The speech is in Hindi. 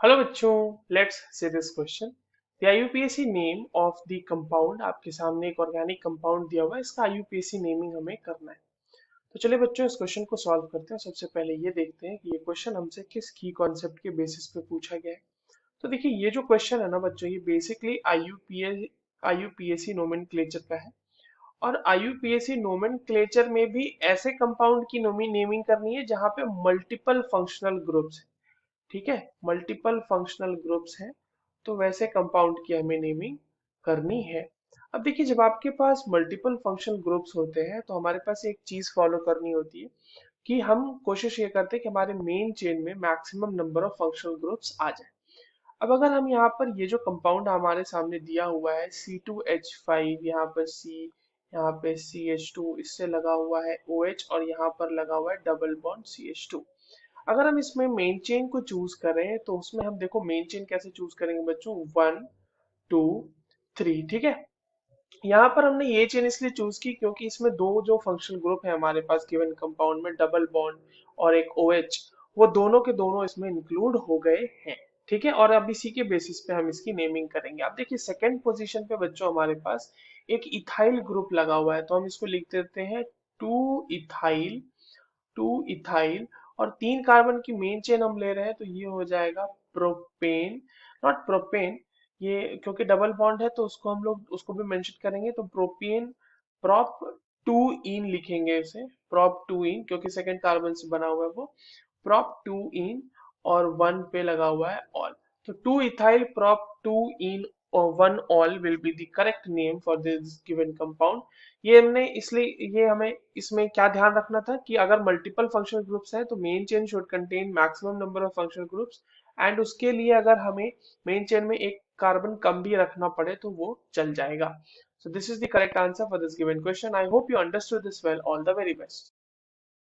हेलो बच्चों, let's see this question. The IUPAC name of the compound, आपके सामने एक ऑर्गेनिक कंपाउंड दिया हुआ है, इसका आईयूपीएसी नेमिंग हमें करना है। तो चलिए बच्चों, इस क्वेश्चन को सॉल्व करते हैं। सबसे पहले ये देखते हैं कि ये क्वेश्चन हमसे किस की कॉन्सेप्ट के बेसिस पे पूछा गया है। तो देखिए, ये जो क्वेश्चन है ना बच्चों, ये बेसिकली आईयूपीएसी नोमेनक्लेचर का है। और आईयूपीएसी नोमेनक्लेचर में भी ऐसे कंपाउंड की नेमिंग करनी है जहाँ पे मल्टीपल फंक्शनल ग्रुप्स, ठीक है, मल्टीपल फंक्शनल ग्रुप्स हैं, तो वैसे कंपाउंड की हमें नेमिंग करनी है। अब देखिए, जब आपके पास मल्टीपल फंक्शनल ग्रुप्स होते हैं तो हमारे पास एक चीज फॉलो करनी होती है कि हम कोशिश ये करते हैं कि हमारे मेन चेन में maximum number of functional groups आ जाए। अब अगर हम यहाँ पर ये जो कंपाउंड हमारे सामने दिया हुआ है C2H5, यहाँ पर C, यहाँ पे CH2, इससे लगा हुआ है OH और यहाँ पर लगा हुआ है डबल बॉन्ड CH2। अगर हम इसमें मेन चेन को चूज करें तो उसमें हम देखो मेन चेन कैसे चूज करेंगे बच्चों, 1 2 3, ठीक है। यहाँ पर हमने ये चेन इसलिए चूज की क्योंकि इसमें दो जो फंक्शनल ग्रुप है हमारे पास गिवन कंपाउंड में, डबल बॉन्ड और एक OH, वो दोनों के दोनों इसमें इंक्लूड हो गए हैं, ठीक है। और अब इसी के बेसिस पे हम इसकी नेमिंग करेंगे। आप देखिए, सेकंड पोजीशन पे बच्चों हमारे पास एक इथाइल ग्रुप लगा हुआ है, तो हम इसको लिख देते हैं 2 इथाइल, 2 इथाइल। और 3 कार्बन की मेन चेन हम ले रहे हैं तो ये हो जाएगा प्रोपेन, नॉट प्रोपेन, ये क्योंकि डबल बॉन्ड है तो उसको हम लोग उसको भी मेंशन करेंगे, तो प्रोपेन प्रोप 2 इन लिखेंगे इसे, प्रोप 2 इन, क्योंकि सेकंड कार्बन से बना हुआ है वो, प्रोप 2 इन, और 1 पे लगा हुआ है ऑल। तो 2 इथाइल प्रोप 2 इन और 1 all will be the correct name for this given compound. ये हमने इसलिए, ये हमें इसमें क्या ध्यान रखना था कि अगर मल्टीपल फंक्शनल ग्रुप्स हैं तो main chain should contain maximum number of functional groups, and उसके लिए अगर हमें मेन चेन में एक कार्बन कम भी रखना पड़े तो वो चल जाएगा। So this is the correct answer for this given question. I hope you understood this well. All the very best.